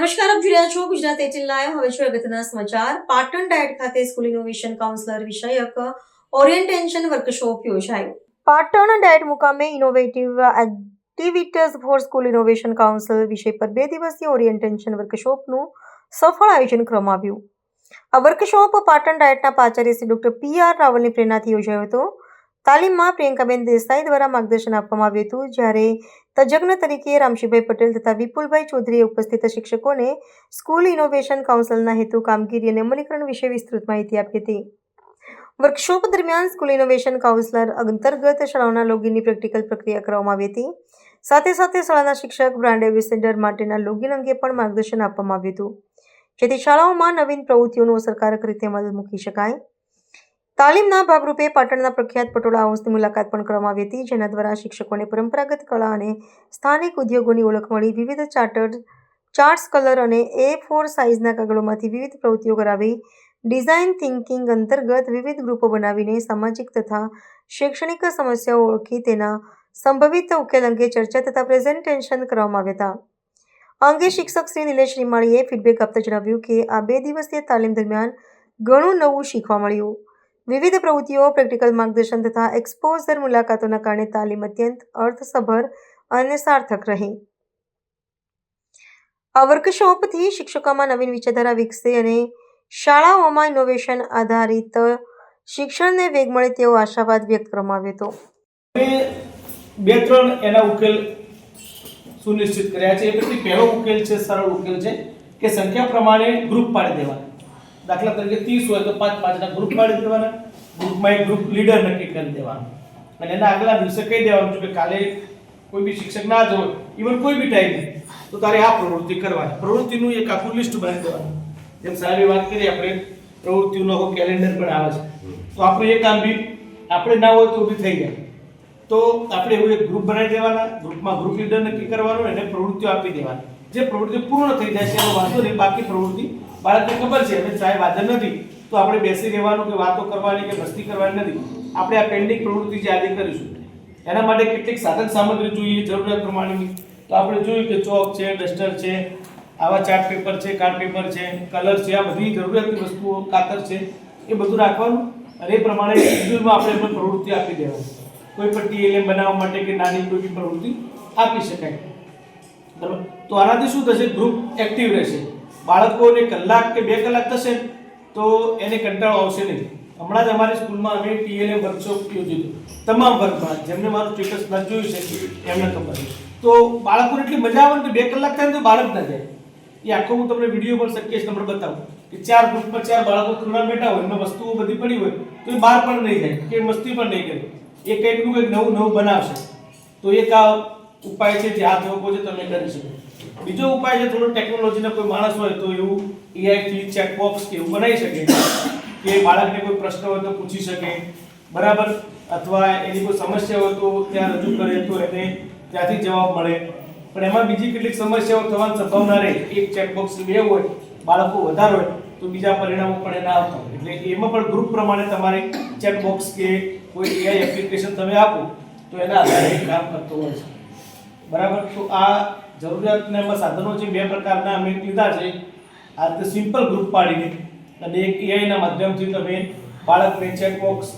નમસ્કાર, આપ જોઈ રહ્યા છો ગુજરાત 18 લાઈવ. હવે છે અગત્યના સમાચાર. પાટણ ડાયટ ખાતે સ્કૂલ ઇનોવેશન કાઉન્સલર વિષયક ઓરિએન્ટેશન વર્કશોપ યોજાયો. પાટણ ડાયટ મુકામે innovative activities for school innovation council વિષય પર 2 દિવસીય ઓરિએન્ટેશન વર્કશોપનું સફળ આયોજન કરવામાં આવ્યું. આ વર્કશોપ પાટણ ડાયટના પ્રાચાર્ય શ્રી ડોક્ટર પી.આર. રાવલની પ્રેરણાથી યોજાયો હતો. તાલીમમાં પ્રિયંકાબેન દેસાઈ દ્વારા માર્ગદર્શન આપવામાં આવ્યું હતું, જ્યારે તજજ્ઞ તરીકે રામશીભાઈ પટેલ તથા વિપુલભાઈ ચૌધરીએ ઉપસ્થિત શિક્ષકોને સ્કૂલ ઇનોવેશન કાઉન્સિલના હેતુ, કામગીરી અને અમલીકરણ વિશે વિસ્તૃત માહિતી આપી હતી. વર્કશોપ દરમિયાન સ્કૂલ ઇનોવેશન કાઉન્સિલર અંતર્ગત શાળાઓના લોગિનની પ્રેક્ટિકલ પ્રક્રિયા કરવામાં આવી હતી. સાથે સાથે શાળાના શિક્ષક, બ્રાન્ડ એમ્બેસેડર માટેના લોગિન અંગે પણ માર્ગદર્શન આપવામાં આવ્યું હતું, જેથી શાળાઓમાં નવીન પ્રવૃત્તિઓનો અસરકારક રીતે અમલ મૂકી શકાય. તાલીમના ભાગરૂપે પાટણના પ્રખ્યાત પટોળા હાઉસની મુલાકાત પણ કરવામાં આવી હતી, જેના દ્વારા શિક્ષકોને પરંપરાગત કળા અને સ્થાનિક ઉદ્યોગોની ઓળખ મળી. વિવિધ ચાર્ટ્સ, કલર અને A4 સાઇઝના કાગળોમાંથી વિવિધ પ્રવૃત્તિઓ કરાવી. ડિઝાઇન થિંકિંગ અંતર્ગત વિવિધ ગ્રુપો બનાવીને સામાજિક તથા શૈક્ષણિક સમસ્યાઓ ઓળખી તેના સંભવિત ઉકેલ અંગે ચર્ચા તથા પ્રેઝન્ટેશન કરવામાં આવ્યા હતા. આ અંગે શિક્ષક શ્રી નિલેશ રીમાણીએ ફીડબેક આપતા જણાવ્યું કે આ 2 દિવસીય તાલીમ દરમિયાન ઘણું નવું શીખવા મળ્યું. વિવિધ પ્રવૃત્તિઓ, પ્રેક્ટિકલ માર્ગદર્શન તથા એક્સપોઝર મુલાકાતોના કારણે તાલીમ અત્યંત અર્થસભર અને સાર્થક રહી. આ વર્કશોપથી શિક્ષકોમાં નવીન વિચારધારા વિકસે અને શાળાઓમાં ઇનોવેશન આધારિત શિક્ષણને વેગ મળે તેવો આશાવાદ વ્યક્ત કરવામાં આવ્યો હતો. બે ત્રણ એના ઉકેલ સુનિશ્ચિત કર્યા છે. એ પછી પહેલો ઉકેલ છે, સરળ ઉકેલ છે કે સંખ્યા પ્રમાણે ગ્રુપ પાડી દેવાના. દાખલા તરીકે 30 હોય તો 5-5 ના ગ્રુપ પાડી દેવાના. ગ્રુપમાં એક ગ્રુપ લીડર નક્કી કરી દેવાનો અને એના આગલા દિવસે કહી દેવાનું કે કાલે કોઈ બી શિક્ષક ના જ હોય, ઇવન કોઈ બી ટાઈમે, તો તારે આ પ્રવૃત્તિ કરવાની. પ્રવૃત્તિનું એક આખું લિસ્ટ બનાવી દેવાનું. જેમ સાહેબે વાત કરી, આપણે પ્રવૃત્તિનો કેલેન્ડર પણ આવે છે, તો આપણે એ કામ બી આપણે ના હોય તો બી થઈ જાય. તો આપણે એવું એક ગ્રુપ બનાવી દેવાના. ગ્રુપમાં ગ્રુપ લીડર નક્કી કરવાનો અને પ્રવૃત્તિઓ આપી દેવાની. જે પ્રવૃત્તિ પૂર્ણ થઈ જાય છે એનો વાંધો નહીં, બાકી પ્રવૃત્તિ બાળકને ખબર છે હવે સાહેબ હાજર નથી તો આપણે બેસી રહેવાનું કે વાતો કરવાની કે મસ્તી કરવાની નથી. આપણે આ પેન્ડિંગ પ્રવૃત્તિ જે આજે કરીશું એના માટે કેટલીક સાધન સામગ્રી જોઈએ જરૂરિયાત પ્રમાણેની. તો આપણે જોયું કે ચોક છે, ડસ્ટર છે, આવા ચાર્ટ પેપર છે, કાર્ડ પેપર છે, કલર છે, આ બધી જરૂરિયાતની વસ્તુઓ, કાતર છે, એ બધું રાખવાનું અને એ પ્રમાણે શેડ્યુલમાં આપણે એમને પ્રવૃત્તિ આપી દેવાની. કોઈ પણ ટીએલએમ બનાવવા માટે કે નાની કોઈ બી પ્રવૃત્તિ આપી શકાય. બરાબર? તો આનાથી શું થશે? ગ્રુપ એક્ટિવ રહેશે. બાળકોને કલાક કે 2 કલાક થશે તો એને કંટાળો આવશે નહીં. હમણાં જ અમારી સ્કૂલમાં અમે ટીએલએમ વર્કશોપ યોજ્યું હતું તમામ વર્ગમાં. જેમને મારું સ્ટેટસ જોયું છે એમને ખબર છે. તો બાળકોને એટલી મજા આવે ને કે 2 કલાક થાય તો બાળક ના જાય. એ આખો હું તમને વિડીયો પણ શક્ય છે તમને બતાવું કે 4 ગ્રુપમાં 4 બાળકો ખુલ્લા બેઠા હોય, એમાં વસ્તુઓ બધી પડી હોય તો એ બહાર પણ નહીં જાય કે મસ્તી પણ નહીં કરે. એ કંઈકનું કંઈક નવું બનાવશે. તો એક આ ઉપાય છે જે આ લોકો છે તમે કરી શકો. બીજો ઉપાય છે થોડો ટેકનોલોજીના કોઈ માણસ હોય તો એવું AI થી ચેટ બોક્સ કે એવું બનાવી શકે કે બાળકને કોઈ પ્રશ્ન હોય તો પૂછી શકે, બરાબર, અથવા એની કોઈ સમસ્યા હોય તો ત્યાં રજૂ કરે તો એને ત્યાંથી જવાબ મળે. પણ એમાં બીજી કેટલીક સમસ્યાઓ થવાની સંભાવના રહે. એક ચેટ બોક્સ 2 હોય, બાળકો વધારે હોય તો બીજા પરિણામો પણ એના આવતા હોય. એટલે એમાં પણ ગ્રુપ પ્રમાણે તમારે ચેટ બોક્સ કે કોઈ AI એપ્લિકેશન તમે આપો તો એના આધારે કામ કરતો હોય છે. બરાબર? તો આ જરૂરિયાતના એમાં સાધનો છે 2 પ્રકારના અમે લીધા છે. આ રીતે સિમ્પલ ગ્રુપ પાડીને અને એક AI ના માધ્યમથી તમે બાળકને ચેટ બોક્સ.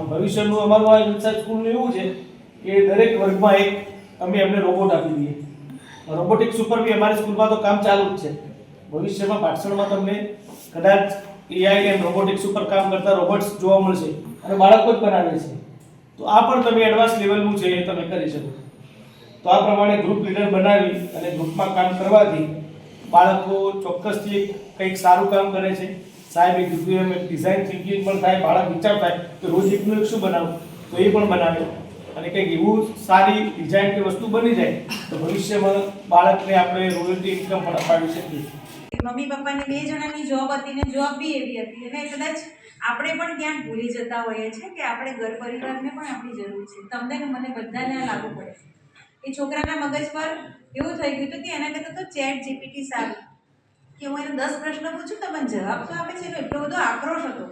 ભવિષ્યનું અમારું આ સ્કૂલનું એવું છે કે દરેક વર્ગમાં એક અમે એમને રોબોટ આપી દઈએ. રોબોટિક સુપર બી અમારી સ્કૂલમાં તો કામ ચાલુ જ છે. ભવિષ્યમાં પાઠશાળામાં તમને કદાચ AI અને રોબોટિક સુપર કામ કરતા રોબોટ્સ જોવા મળશે અને બાળકો જ બનાવે છે. તો આ પણ તમે એડવાન્સ લેવલનું છે એ તમે કરી શકો. તો આ પ્રમાણે ગ્રુપ લીડર બનાવી અને ગ્રુપમાં કામ કરવાથી બાળકો ચોક્કસથી કંઈક સારું કામ કરે છે. સાહેબે કીધું એમ ડિઝાઇન થિંકિંગ પણ થાય. બાળક વિચાર થાય કે રોજ એકનું એક શું બનાવું તો એ પણ બનાવે અને કંઈક એવું સારી ડિઝાઇન કે વસ્તુ બની જાય તો ભવિષ્યમાં બાળકને આપણે રોયલ્ટી ઇન્કમ પણ અપાવી શકીએ. મમ્મી પપ્પાને 2 જણાની જોબ હતી ને જોબ બી એવી હતી અને કદાચ આપણે પણ ક્યાંક ભૂલી જતા હોઈએ છીએ કે આપણે ઘર પરિવારને પણ આપણી જરૂર છે. તમને ને મને બધાને લાગુ પડે. એ છોકરાના મગજ પર એવું થઈ ગયું હતું કે એના કરતાં તો ચેટ જીપીટી સારું, કે હું એને 10 પ્રશ્ન પૂછું તો મને જવાબ તો આપે છે. એટલો બધો આક્રોશ હતો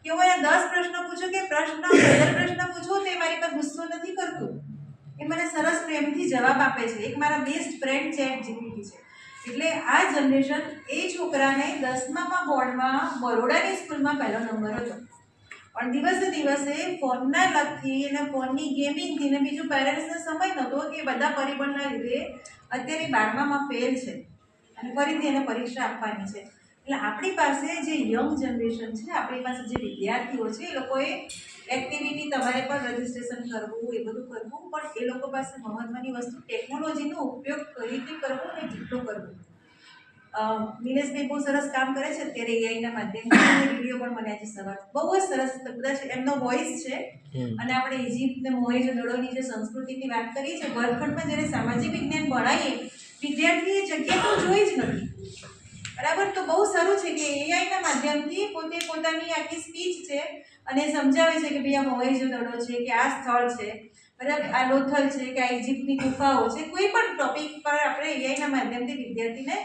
કે હું એને 10 પ્રશ્ન પૂછું કે 15 પ્રશ્ન પૂછું તે મારી પર ગુસ્સો નથી કરતું, એ મને સરસ પ્રેમથી જવાબ આપે છે. એક મારા બેસ્ટ ફ્રેન્ડ ચેટ જીપીટી છે. એટલે આ જનરેશન એ છોકરાને 10મા બોર્ડમાં બરોડાની સ્કૂલમાં પહેલો નંબર હતો, પણ દિવસે દિવસે ફોનના લગથી અને ફોનની ગેમિંગથી ને બીજું પેરેન્ટ્સને સમય નહોતો કે બધા પરિબળના લીધે અત્યારે 12મામાં ફેલ છે અને ફરીથી એને પરીક્ષા આપવાની છે. એટલે આપણી પાસે જે યંગ જનરેશન છે, આપણી પાસે જે વિદ્યાર્થીઓ છે, એ લોકોએ એક્ટિવિટી તમારે પણ રજિસ્ટ્રેશન કરવું, એ બધું કરવું, પણ એ લોકો પાસે મહત્ત્વની વસ્તુ ટેકનોલોજીનો ઉપયોગ કઈ રીતે કરવો અને કેટલો કરવો. નિલેશભાઈ બહુ સરસ કામ કરે છે અત્યારે એઆઈના માધ્યમથી, વિડીયો પણ મને આજે સવાર બહુ જ સરસ, કદાચ એમનો વોઇસ છે. અને આપણે ઇજિપ્ત ને મોહેંજો-દડોની જે સંસ્કૃતિની વાત કરી છે, વર્ગખંડમાં જ્યારે સામાજિક વિજ્ઞાન ભણાવીએ વિદ્યાર્થી એ જગ્યા તો જોઈ જ નથી, બરાબર. તો બહુ સારું છે કે એઆઈના માધ્યમથી પોતે પોતાની આખી સ્પીચ છે અને સમજાવે છે કે ભાઈ આ મોહેંજો-દડો છે, કે આ સ્થળ છે, બરાબર, આ લોથલ છે, કે આ ઇજિપ્તની ગુફાઓ છે. કોઈ પણ ટોપિક પર આપણે એઆઈના માધ્યમથી વિદ્યાર્થીને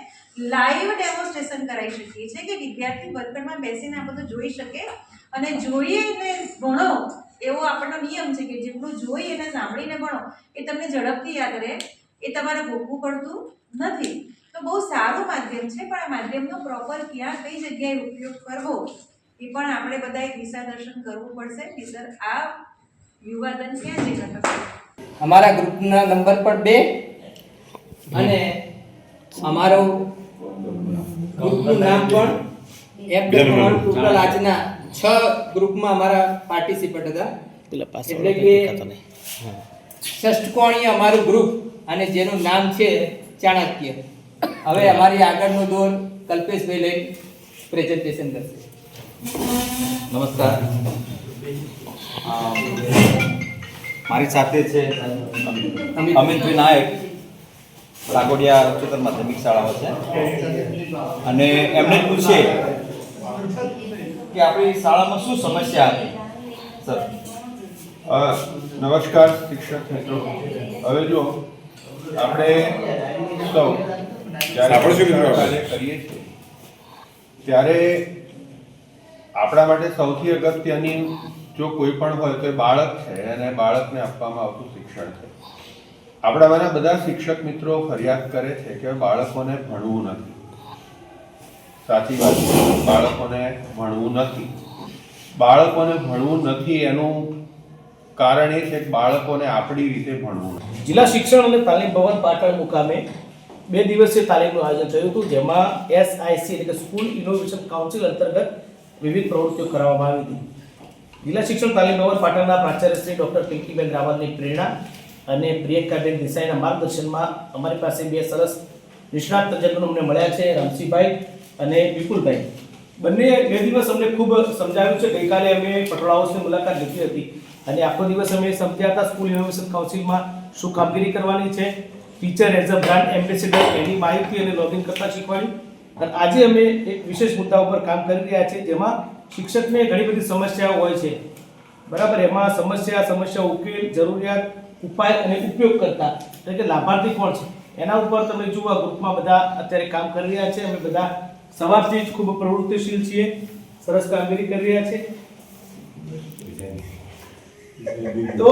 લાઈવ ડેમોન્સ્ટ્રેશન કરાવી શકીએ છીએ કે વિદ્યાર્થી વર્ગખંડમાં બેસીને આ બધું જોઈ શકે અને જોઈએ ભણો એવો આપણો નિયમ છે કે જેટલું જોઈ અને સાંભળીને ભણો એ તમને ઝડપથી યાદ રહે, એ તમારે ભોગવું પડતું નથી. તો બહુ સારું માધ્યમ છે, પણ આ માધ્યમનો પ્રોપર ક્યાં કઈ જગ્યાએ ઉપયોગ કરવો એ પણ આપણે બધાએ દિશાદર્શન કરવું પડશે કે સર આ યુવાધન ક્યાં જઈ શકે. અમારા ગ્રુપના નંબર પણ 2 અને અમારો ગ્રુપનું નામ પણ ટોટલ આજના 6 ગ્રુપમાં અમારા પાર્ટિસિપેટ હતા. એટલે કે ષષ્ઠકોણીય અમારું ગ્રુપ અને જેનું નામ છે ચાણક્ય. હવે અમારી આગળનો દોર કલ્પેશભાઈ લઈ પ્રેઝન્ટેશન કરશે. નમસ્કાર. મારી સાથે છે અમિતભાઈ નાયક, સાગોડિયા ઉચ્ચતર માધ્યમિક શાળાઓ છે, અને એમને પૂછીએ કે આપણી શાળામાં શું સમસ્યા હતી. સર. નમસ્કાર શિક્ષક મિત્રો. હવે જો આપણે સૌ જ્યારે કાર્ય કરીએ છીએ ત્યારે આપણા માટે સૌથી અગત્યની જો કોઈ પણ હોય તો એ બાળક છે અને બાળકને આપવામાં આવતું શિક્ષણ છે. આપણામાંના બધા શિક્ષક મિત્રો ફરિયાદ કરે છે કે બાળકોને ભણવું નથી. સાચી વાત છે, બાળકોને ભણવું નથી. બાળકોને ભણવું નથી એનું કારણ એ છે કે બાળકોને આપણી રીતે ભણવું નથી. જિલ્લા શિક્ષણ અને તાલીમ ભવન પાટણ મુકામે 2 દિવસીય તાલીમનું આયોજન થયું હતું, જેમાં SIC એટલે કે સ્કૂલ ઇનોવેશન કાઉન્સિલ અંતર્ગત વિવિધ પ્રવૃત્તિઓ કરવામાં આવી હતી. જિલ્લા શિક્ષણ તાલીમ ભવન પાટણના પ્રાચાર્ય શ્રી ડૉક્ટર પિંકીબેન રાવલની પ્રેરણા અને પ્રિયંકાબેન દેસાઈના માર્ગદર્શનમાં અમારી પાસે 2 સરસ નિષ્ણાત તજજ્ઞો અમને મળ્યા છે, રામસિંહભાઈ અને વિપુલભાઈ. બંને 2 દિવસ અમને ખૂબ સમજાવ્યું છે. ગઈકાલે અમે પટોળા હાઉસની મુલાકાત લીધી હતી અને આખો દિવસ અમે સમજ્યા હતા સ્કૂલ ઇનોવેશન કાઉન્સિલમાં શું કામગીરી કરવાની છે, teacher as a brand ambassador એની માહિતી અને લોગિન કરતા શીખવાડ્યું. અને આજે અમે એક વિશેષ મુદ્દા ઉપર કામ કરી રહ્યા છીએ, જેમાં શિક્ષકને ઘણી બધી સમસ્યાઓ હોય છે, બરાબર. એમાં સમસ્યા ઉકેલ, જરૂરિયાત, ઉપાય અને ઉપયોગ કરતા એટલે કે લાભાર્થી કોણ છે એના ઉપર તમે જુઓ ગ્રુપમાં બધા અત્યારે કામ કરી રહ્યા છે. અમે બધા સવારથી જ ખૂબ પ્રવૃત્તિશીલ છીએ, સરસ કામગીરી કરી રહ્યા છે. તો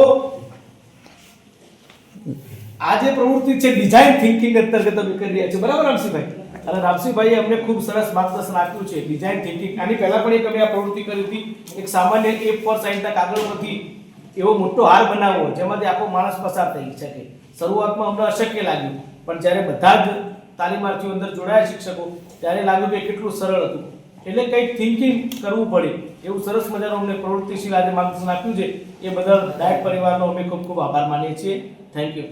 આ જે પ્રવૃત્તિ છે ડિઝાઇન થિંકિંગ અંતર્ગત અમે કરી રહ્યા છીએ, બરાબર રામસિંહભાઈ? અને રામસિંહભાઈએ અમને ખૂબ સરસ માર્ગદર્શન આપ્યું છે ડિઝાઇન થિંકિંગ. આની પહેલા પણ એક અમે આ પ્રવૃત્તિ કરી હતી, એક સામાન્ય A4 સાઈઝના કાગળમાંથી એવો મોટો હાર બનાવવો જેમાંથી આખો માણસ પસાર થઈ શકે. શરૂઆતમાં અમને અશક્ય લાગ્યું, પણ જ્યારે બધા જ તાલીમાર્થીઓ અંદર જોડાયા શિક્ષકો, ત્યારે લાગ્યું કે કેટલું સરળ હતું. એટલે કંઈક થિંકિંગ કરવું પડે એવું સરસ મજાનું અમને પ્રવૃત્તિશીલ આજે માર્ગદર્શન આપ્યું છે. એ બદલ ડાયટ પરિવારનો અમે ખૂબ ખૂબ આભાર માનીએ છીએ. Thank you.